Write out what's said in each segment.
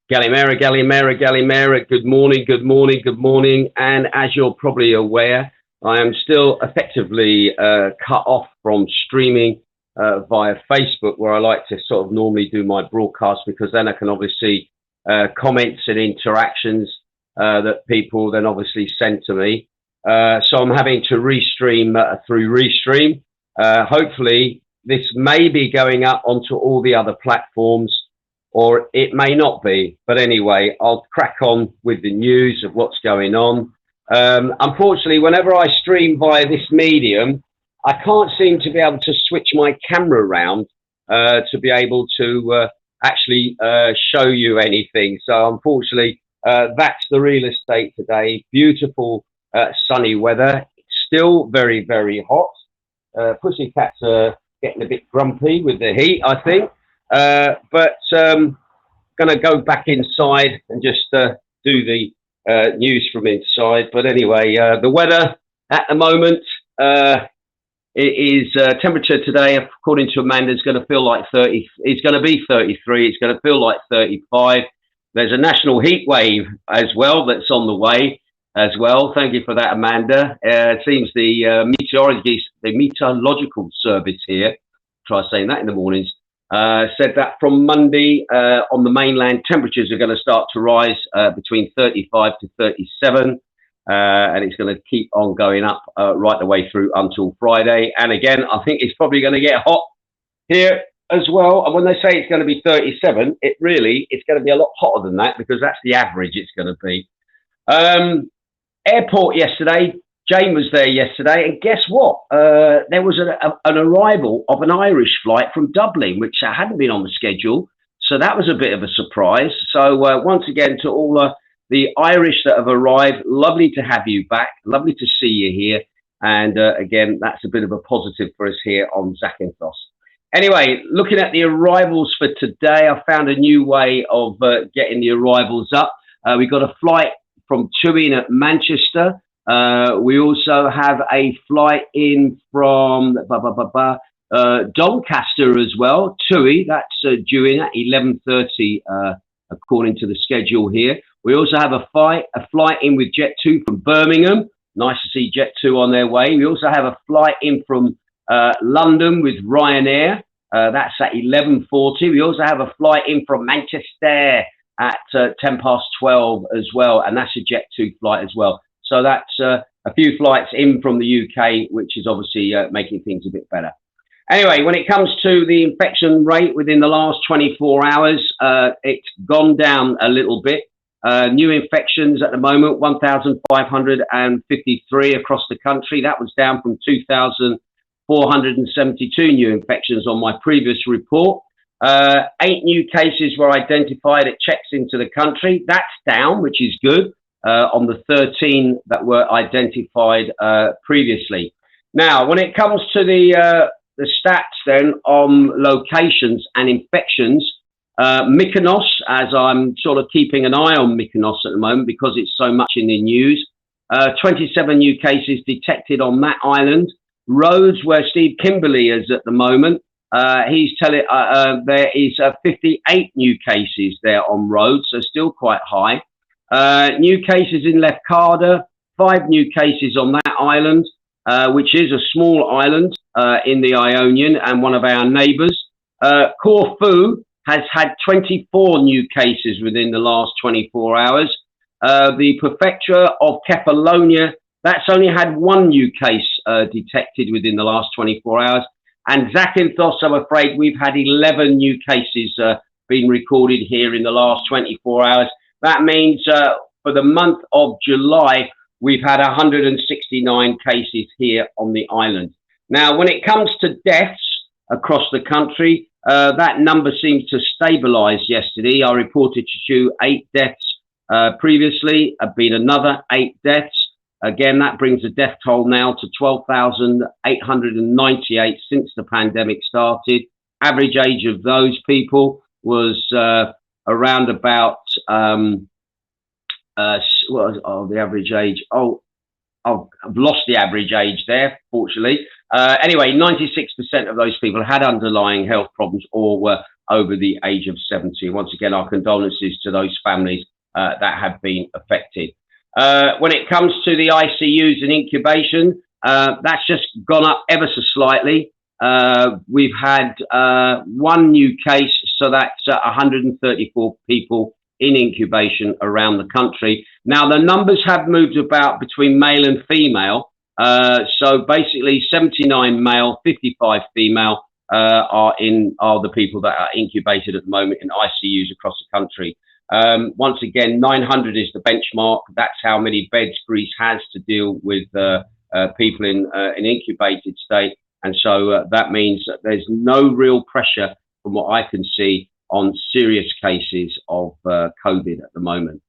Galimera, Galimera, Galimera. Good morning, good morning, good morning. And as you're probably aware, I am still effectively cut off from streaming via Facebook, where I like to sort of normally do my broadcast, because then I can obviously comments and interactions that people then obviously send to me. So I'm having to restream through Restream. Hopefully, this may be going up onto all the other platforms, or it may not be. But anyway, I'll crack on with the news of what's going on. Unfortunately, whenever I stream via this medium, I can't seem to be able to switch my camera around to be able to actually show you anything. So unfortunately, that's the real estate today. Beautiful sunny weather. It's still very, very hot. Pussycats are getting a bit grumpy with the heat, I think. But going to go back inside and just do the news from inside. But anyway, the weather at the moment, it is temperature today, according to Amanda, is going to feel like 30. It's going to be 33. It's going to feel like 35. There's a national heat wave as well that's on the way as well. Thank you for that, Amanda. It seems the meteorological service here, try saying that in the mornings, said that from Monday on the mainland, temperatures are going to start to rise between 35 to 37. And it's going to keep on going up right the way through until Friday. And again, I think it's probably going to get hot here as well. And when they say it's going to be 37, it's going to be a lot hotter than that, because that's the average it's going to be. Airport yesterday, Jane was there yesterday, and guess what? There was an arrival of an Irish flight from Dublin, which hadn't been on the schedule. So that was a bit of a surprise. So once again, to all the Irish that have arrived, lovely to have you back. Lovely to see you here. And again, that's a bit of a positive for us here on Zakynthos. Anyway, looking at the arrivals for today, I found a new way of getting the arrivals up. We got a flight from Turin at Manchester. We also have a flight in from Doncaster as well. Tui, that's due in at 11:30 according to the schedule here. We also have a flight in with Jet2 from Birmingham. Nice to see Jet2 on their way. We also have a flight in from London with Ryanair. That's at 11:40. We also have a flight in from Manchester at 12:10 as well, and that's a Jet2 flight as well. So that's a few flights in from the UK, which is obviously making things a bit better. Anyway, when it comes to the infection rate within the last 24 hours, it's gone down a little bit. New infections at the moment, 1,553 across the country. That was down from 2,472 new infections on my previous report. 8 new cases were identified at checks into the country. That's down, which is good, on the 13 that were identified previously. Now, when it comes to the stats then on locations and infections, Mykonos, as I'm sort of keeping an eye on Mykonos at the moment because it's so much in the news, 27 new cases detected on that island. Rhodes, where Steve Kimberley is at the moment, he's telling there is 58 new cases there on Rhodes, so still quite high. New cases in Macardo, 5 new cases on that island, which is a small island in the Ionian and one of our neighbours. Corfu has had 24 new cases within the last 24 hours. The prefecture of Kefalonia, that's only had 1 new case detected within the last 24 hours. And Zakynthos, I'm afraid we've had 11 new cases being recorded here in the last 24 hours. That means for the month of July, we've had 169 cases here on the island. Now, when it comes to deaths across the country, that number seems to stabilise yesterday. I reported to you 8 deaths previously, have been another 8 deaths. Again, that brings the death toll now to 12,898 since the pandemic started. Average age of those people was around about, the average age? I've lost the average age there, fortunately. Anyway, 96% of those people had underlying health problems or were over the age of 70. Once again, our condolences to those families that have been affected. When it comes to the ICUs and incubation, that's just gone up ever so slightly. We've had one new case, so that's 134 people in incubation around the country. Now, the numbers have moved about between male and female. So basically 79 male, 55 female are the people that are incubated at the moment in ICUs across the country. Once again, 900 is the benchmark. That's how many beds Greece has to deal with people in an incubated state. And so that means that there's no real pressure, from what I can see, on serious cases of COVID at the moment.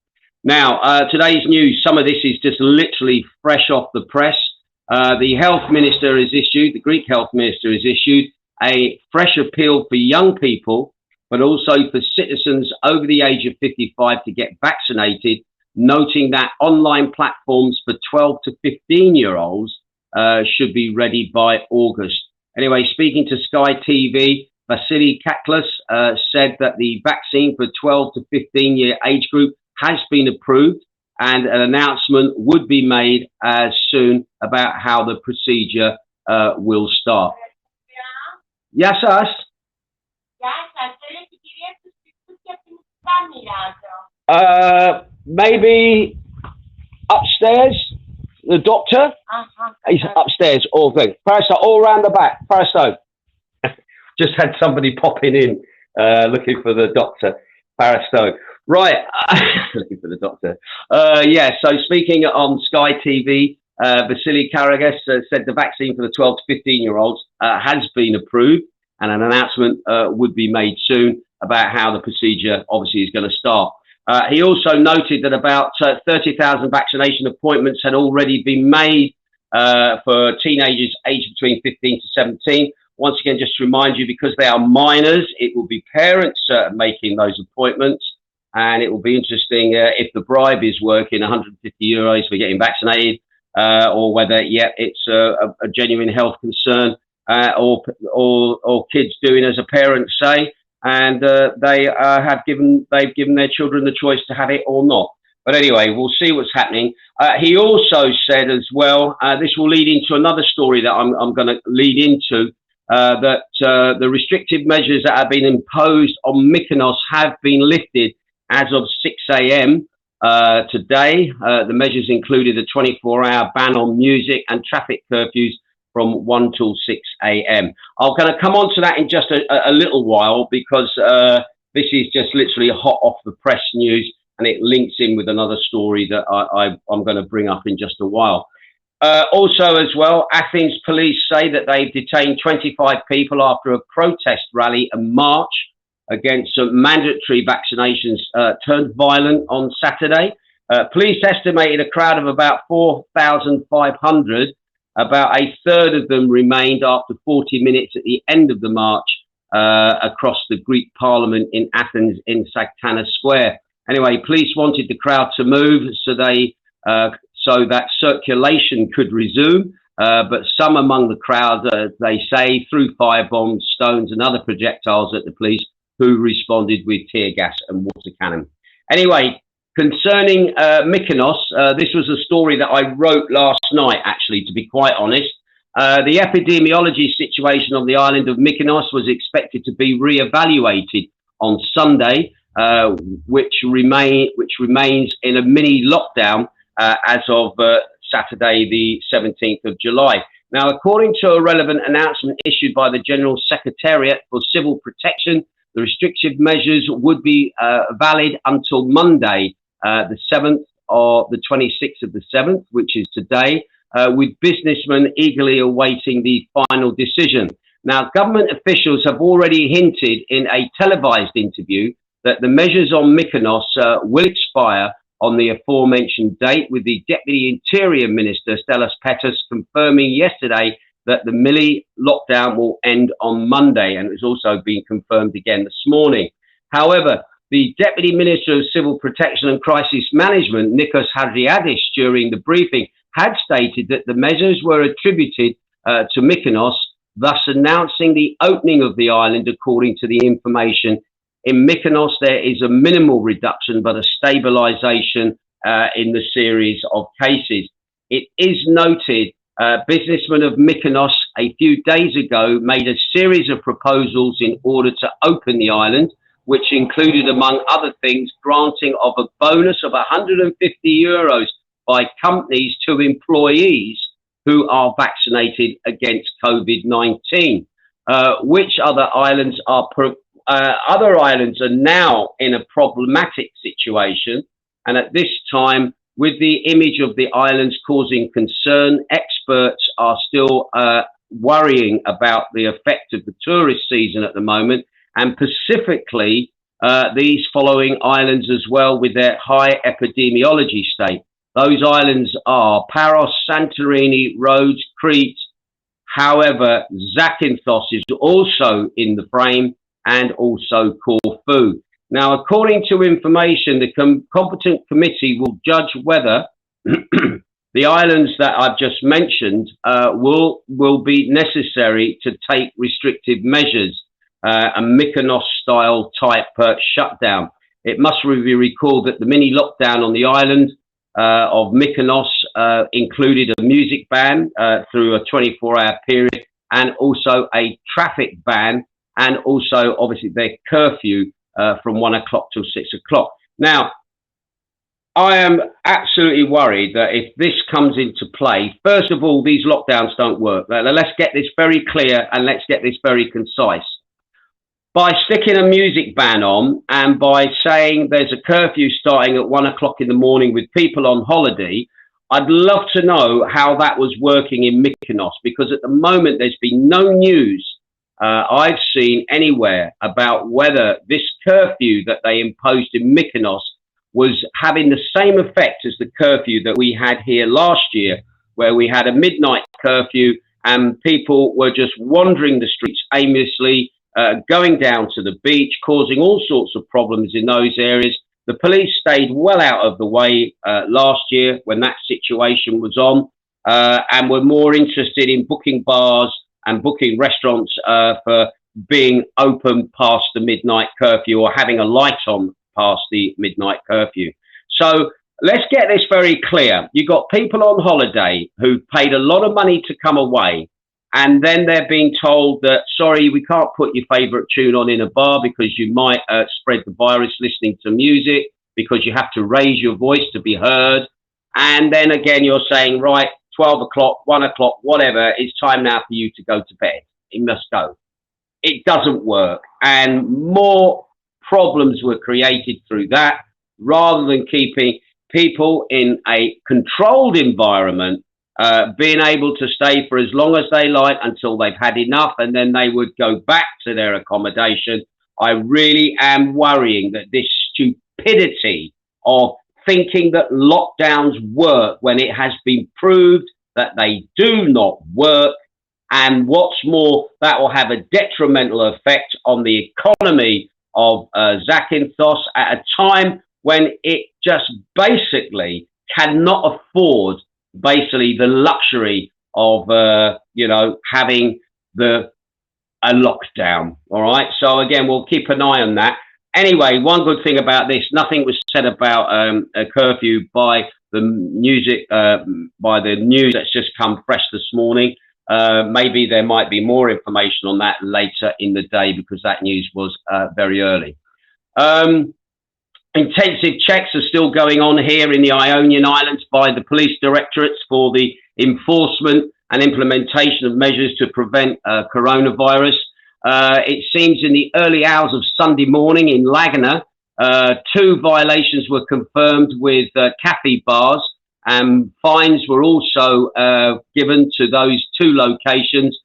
Now, today's news, some of this is just literally fresh off the press. The health minister has issued, the Greek health minister has issued a fresh appeal for young people, but also for citizens over the age of 55 to get vaccinated, noting that online platforms for 12 to 15-year-olds should be ready by August. Anyway, speaking to Sky TV, Zakynthos said that the vaccine for 12 to 15-year age group has been approved, and an announcement would be made soon about how the procedure will start. Γεια σας. Maybe upstairs, the doctor? He's upstairs, all good. Paros, all round the back. Paros. Just had somebody popping in, looking for the doctor. Paros. Right, looking for the doctor. Yeah, so speaking on Sky TV, Zakynthos said the vaccine for the 12 to 15-year-olds has been approved, and an announcement would be made soon about how the procedure obviously is going to start. He also noted that about 30,000 vaccination appointments had already been made for teenagers aged between 15 to 17. Once again, just to remind you, because they are minors, it will be parents making those appointments. And it will be interesting if the bribe is working, 150 euros for getting vaccinated, or whether, it's a genuine health concern, or kids doing as a parent say, and they've given their children the choice to have it or not. But anyway, we'll see what's happening. He also said as well, this will lead into another story that I'm going to lead into, that the restrictive measures that have been imposed on Mykonos have been lifted as of 6 a.m. Today. The measures included a 24-hour ban on music and traffic curfews from 1 till 6 a.m. I'm going to come on to that in just a little while, because this is just literally hot off the press news, and it links in with another story that I'm going to bring up in just a while. Also as well, Athens Police say that they've detained 25 people after a protest rally and march against mandatory vaccinations turned violent on Saturday. Police estimated a crowd of about 4,500. About a third of them remained after 40 minutes at the end of the march across the Greek Parliament in Athens in Zakynthos Square. Anyway, police wanted the crowd to move so that circulation could resume. But some among the crowd, they say, threw firebombs, stones and other projectiles at the police, who responded with tear gas and water cannon. Anyway, concerning Mykonos, this was a story that I wrote last night, actually, to be quite honest. The epidemiology situation on the island of Mykonos was expected to be re-evaluated on Sunday, which remains in a mini lockdown as of Saturday, the 17th of July. Now, according to a relevant announcement issued by the General Secretariat for Civil Protection, the restrictive measures would be valid until Monday, the 7th or the 26th of the 7th, which is today, with businessmen eagerly awaiting the final decision. Now, government officials have already hinted in a televised interview that the measures on Mykonos will expire on the aforementioned date, with the Deputy Interior Minister, Stellas Petas, confirming yesterday that the mini lockdown will end on Monday, and it's also been confirmed again this morning. However, the Deputy Minister of Civil Protection and Crisis Management, Nikos Hadriadis, during the briefing, had stated that the measures were attributed to Mykonos, thus announcing the opening of the island according to the information. In Mykonos, there is a minimal reduction, but a stabilisation in the series of cases. It is noted, businessmen of Mykonos a few days ago made a series of proposals in order to open the island, which included, among other things, granting of a bonus of €150 by companies to employees who are vaccinated against COVID-19. Which other islands are other islands are now in a problematic situation, and at this time, with the image of the islands causing concern, experts are still worrying about the effect of the tourist season at the moment, and specifically these following islands as well with their high epidemiology state. Those islands are Paros, Santorini, Rhodes, Crete. However, Zakynthos is also in the frame, and also Corfu. Now, according to information, the competent committee will judge whether the islands that I've just mentioned will be necessary to take restrictive measures, a Mykonos-style type shutdown. It must be recalled that the mini lockdown on the island of Mykonos included a music ban through a 24-hour period, and also a traffic ban, and also obviously their curfew from 1 o'clock till 6 o'clock. Now, I am absolutely worried that if this comes into play, first of all, these lockdowns don't work. Let's get this very clear, and let's get this very concise. By sticking a music ban on, and by saying there's a curfew starting at 1 o'clock in the morning with people on holiday, I'd love to know how that was working in Mykonos, because at the moment there's been no news I've seen anywhere about whether this curfew that they imposed in Mykonos was having the same effect as the curfew that we had here last year, where we had a midnight curfew and people were just wandering the streets aimlessly, going down to the beach, causing all sorts of problems in those areas. The police stayed well out of the way last year when that situation was on, and were more interested in booking bars and booking restaurants for being open past the midnight curfew, or having a light on past the midnight curfew. So let's get this very clear. You've got people on holiday who paid a lot of money to come away, and then they're being told that, sorry, we can't put your favorite tune on in a bar because you might spread the virus listening to music, because you have to raise your voice to be heard. And then again, you're saying, right, 12 o'clock, 1 o'clock, whatever, it's time now for you to go to bed. You must go. It doesn't work. And more problems were created through that, rather than keeping people in a controlled environment, being able to stay for as long as they like until they've had enough, and then they would go back to their accommodation. I really am worrying that this stupidity of thinking that lockdowns work when it has been proved that they do not work, and what's more, that will have a detrimental effect on the economy of Zakynthos at a time when it just basically cannot afford basically the luxury of having a lockdown. All right, so again, we'll keep an eye on that. Anyway, one good thing about this, nothing was said about a curfew by the news that's just come fresh this morning. Maybe there might be more information on that later in the day, because that news was very early. Intensive checks are still going on here in the Ionian Islands by the police directorates for the enforcement and implementation of measures to prevent coronavirus. It seems in the early hours of Sunday morning in Laguna, 2 violations were confirmed with cafe bars, and fines were also given to those 2 locations.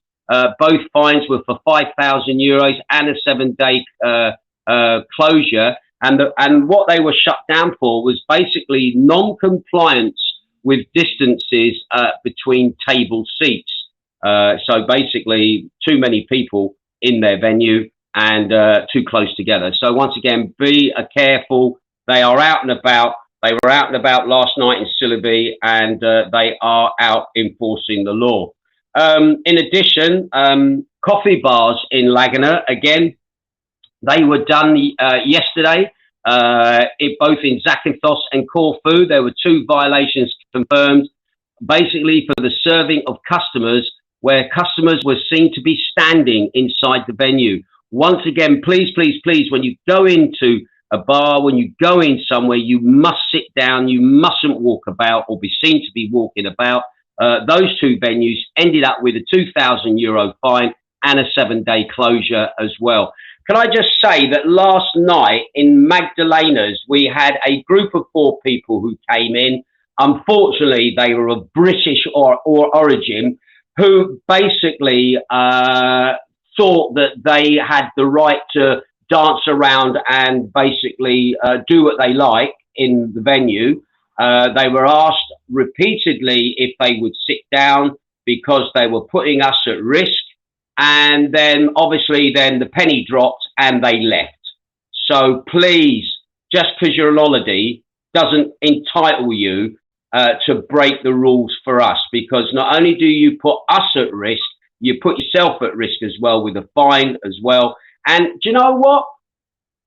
Both fines were for €5,000 and a 7-day closure. And what they were shut down for was basically non-compliance with distances between table seats. So basically too many people in their venue and too close together. So once again, be careful. They are out and about. They were out and about last night in Sillaby, and they are out enforcing the law. In addition, coffee bars in Laguna, again, they were done yesterday, both in Zakynthos and Corfu. There were 2 violations confirmed, basically for the serving of customers, where customers were seen to be standing inside the venue. Once again, please, please, please, when you go into a bar, when you go in somewhere, you must sit down. You mustn't walk about or be seen to be walking about. Those 2 venues ended up with a €2,000 fine and a 7-day closure as well. Can I just say that last night in Magdalena's, we had a group of 4 people who came in. Unfortunately, they were of British or origin, who basically thought that they had the right to dance around and basically do what they like in the venue. They were asked repeatedly if they would sit down because they were putting us at risk. And then obviously then the penny dropped and they left. So please, just because you're on holiday doesn't entitle you to break the rules for us, because not only do you put us at risk, you put yourself at risk as well with a fine as well. And do you know what?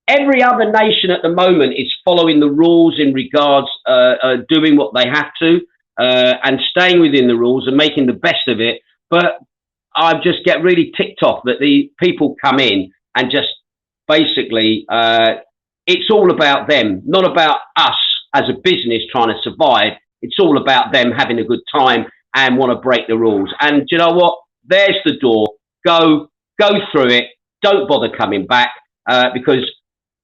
Every other nation at the moment is following the rules in regards doing what they have to and staying within the rules and making the best of it. But I just get really ticked off that the people come in and just basically it's all about them, not about us as a business trying to survive. It's all about them having a good time and want to break the rules. And do you know what? There's the door. Go through it. Don't bother coming back because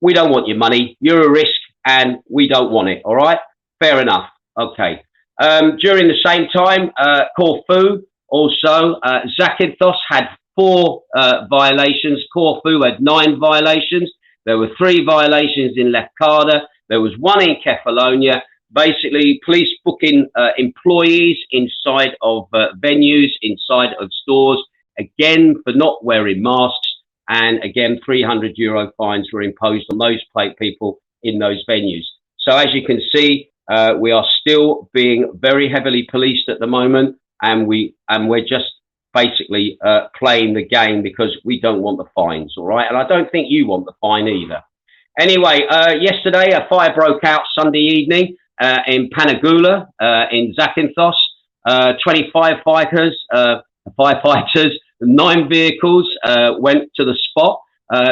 we don't want your money. You're a risk and we don't want it. All right? Fair enough. Okay. During the same time, Corfu, also, Zakynthos had 4 violations. Corfu had 9 violations. There were 3 violations in Macardo. There was 1 in Kefalonia. Basically, police booking employees inside of venues, inside of stores, again, for not wearing masks. And again, €300 fines were imposed on those people in those venues. So as you can see, we are still being very heavily policed at the moment. And we're just basically playing the game because we don't want the fines, all right? And I don't think you want the fine either. Anyway, yesterday a fire broke out Sunday evening in Panagula in Zakynthos. 25 firefighters, 9 vehicles went to the spot.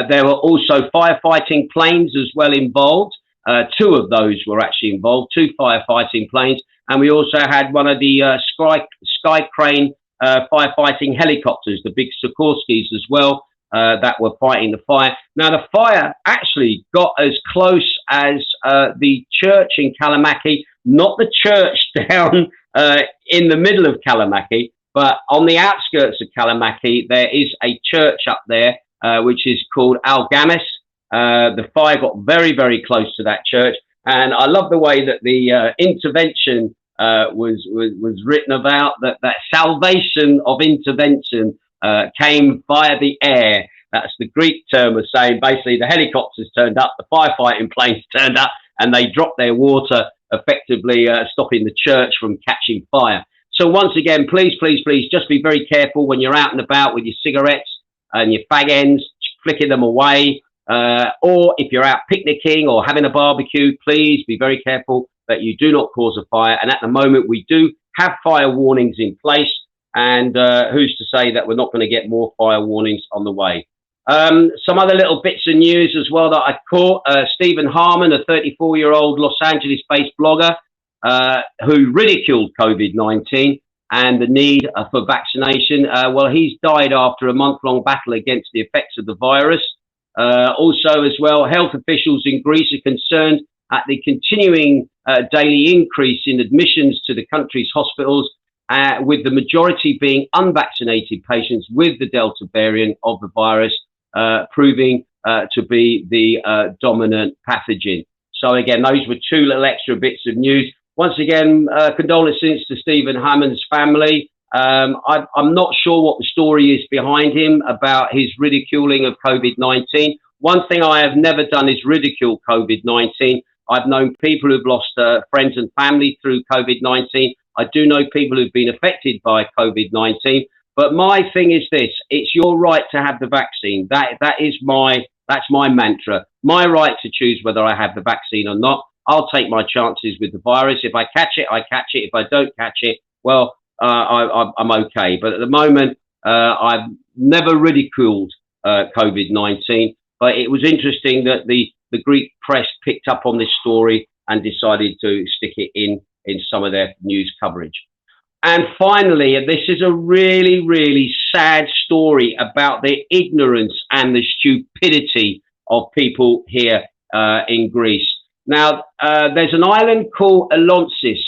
There were also firefighting planes as well involved. 2 of those were actually involved, 2 firefighting planes. And we also had one of the Sky Crane firefighting helicopters, the big Sikorsky's as well, that were fighting the fire. Now, the fire actually got as close as the church in Kalamaki, not the church down in the middle of Kalamaki, but on the outskirts of Kalamaki, there is a church up there, which is called Algamis. The fire got very, very close to that church. And I love the way that the intervention was written about, that salvation of intervention came via the air. That's the Greek term of saying basically the helicopters turned up, the firefighting planes turned up, and they dropped their water, effectively stopping the church from catching fire. So once again, please, please, please, just be very careful when you're out and about with your cigarettes and your fag ends, flicking them away. Or if you're out picnicking or having a barbecue, please be very careful that you do not cause a fire. And at the moment, we do have fire warnings in place. And who's to say that we're not going to get more fire warnings on the way? Some other little bits of news as well that I caught. Stephen Harmon, a 34-year-old Los Angeles-based blogger who ridiculed COVID-19 and the need for vaccination. Well, he's died after a month-long battle against the effects of the virus. Also, as well, health officials in Greece are concerned at the continuing daily increase in admissions to the country's hospitals, with the majority being unvaccinated patients with the Delta variant of the virus proving to be the dominant pathogen. So again, those were 2 little extra bits of news. Once again, condolences to Stephen Hammond's family. I'm not sure what the story is behind him about his ridiculing of COVID-19. One thing I have never done is ridicule COVID-19. I've known people who've lost friends and family through COVID-19. I do know people who've been affected by COVID-19, But my thing is this: it's your right to have the vaccine. That's my mantra. My right to choose whether I have the vaccine or not. I'll take my chances with the virus. If I catch it, I catch it. If I don't catch it, well, I'm okay. But at the moment, I've never ridiculed COVID-19. But it was interesting that the Greek press picked up on this story and decided to stick it in some of their news coverage. And finally, this is a really, really sad story about the ignorance and the stupidity of people here in Greece. Now, there's an island called Elonsis,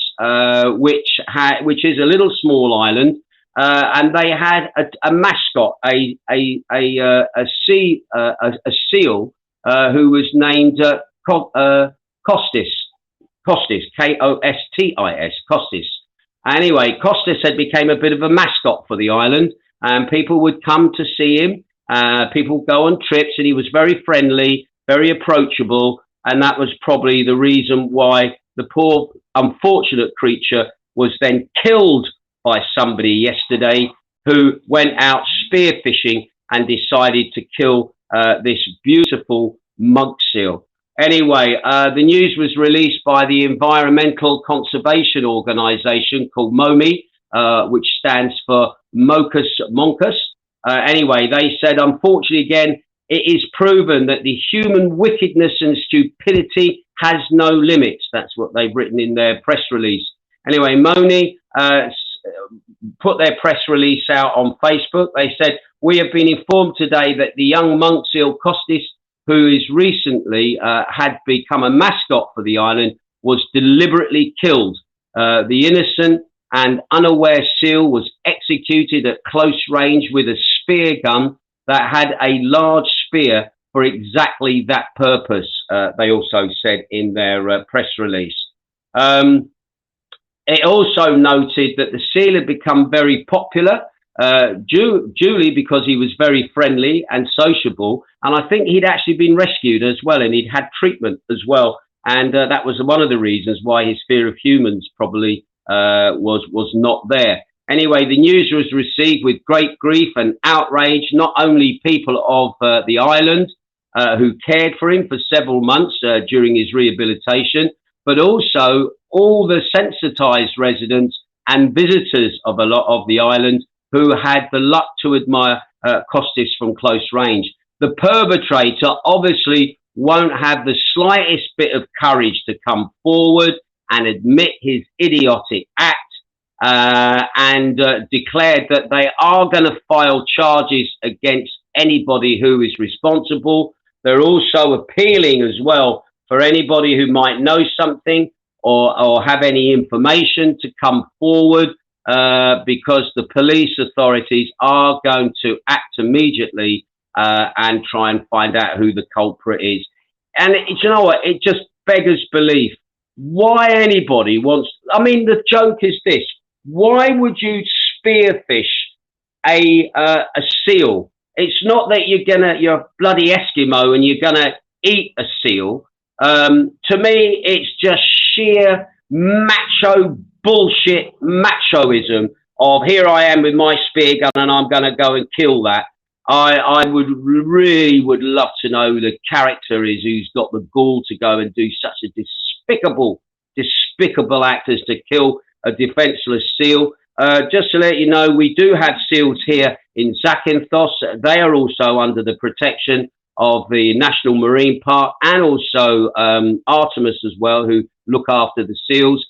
which is a little small island, and they had a mascot, a seal, who was named Kostis, Kostis, Kostis. Anyway, Kostis had became a bit of a mascot for the island, and people would come to see him. People would go on trips, and he was very friendly, very approachable, and that was probably the reason why the poor, unfortunate creature was then killed by somebody yesterday who went out spearfishing and decided to kill this beautiful monk seal. Anyway, the news was released by the environmental conservation organization called MOMI, which stands for Monkus. Anyway, they said, unfortunately, again, it is proven that the human wickedness and stupidity has no limits. That's what they've written in their press release. Anyway, MOMI put their press release out on Facebook. They said, we have been informed today that the young monk seal Kostis, who is recently had become a mascot for the island, was deliberately killed. The innocent and unaware seal was executed at close range with a spear gun that had a large spear for exactly that purpose, they also said in their press release. It also noted that the seal had become very popular, Julie, because he was very friendly and sociable, and I think he'd actually been rescued as well, and he'd had treatment as well, and that was one of the reasons why his fear of humans probably was not there. Anyway, the news was received with great grief and outrage, not only people of the island who cared for him for several months during his rehabilitation, but also all the sensitized residents and visitors of a lot of the island who had the luck to admire Kostis from close range. The perpetrator obviously won't have the slightest bit of courage to come forward and admit his idiotic act and declared that they are going to file charges against anybody who is responsible. They're also appealing as well for anybody who might know something or have any information to come forward, because the police authorities are going to act immediately and try and find out who the culprit is. And you know what? It just beggars belief. Why anybody wants... I mean, the joke is this. Why would you spearfish a seal? It's not that you're a bloody Eskimo and you're gonna eat a seal. To me, it's just sheer macho bullshit machoism of here I am with my spear gun and I'm going to go and kill that. I would love to know who the character is who's got the gall to go and do such a despicable act as to kill a defenseless seal. Just to let you know, we do have seals here in Zakynthos. They are also under the protection of the National Marine Park and also Artemis as well, who look after the seals.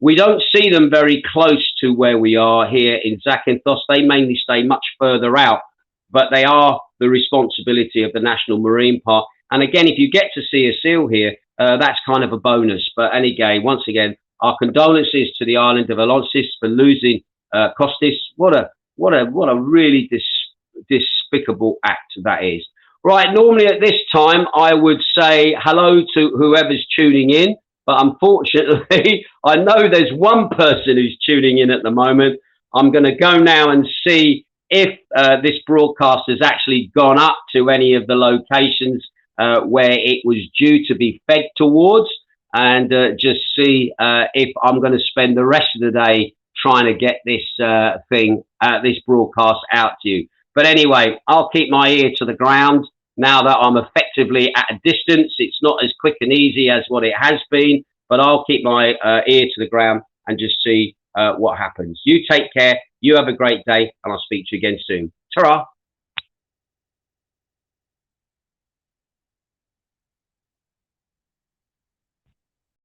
We don't see them very close to where we are here in Zakynthos. They mainly stay much further out, but they are the responsibility of the National Marine Park. And again, if you get to see a seal here, that's kind of a bonus. But anyway, once again, our condolences to the island of Elonsis for losing Kostis. What a really despicable act that is. Right, normally at this time, I would say hello to whoever's tuning in, but unfortunately, I know there's one person who's tuning in at the moment. I'm going to go now and see if this broadcast has actually gone up to any of the locations where it was due to be fed towards, and just see if I'm going to spend the rest of the day trying to get this this broadcast out to you. But anyway, I'll keep my ear to the ground now that I'm effectively at a distance. It's not as quick and easy as what it has been, but I'll keep my ear to the ground and just see what happens. You take care. You have a great day, and I'll speak to you again soon. Ta-ra.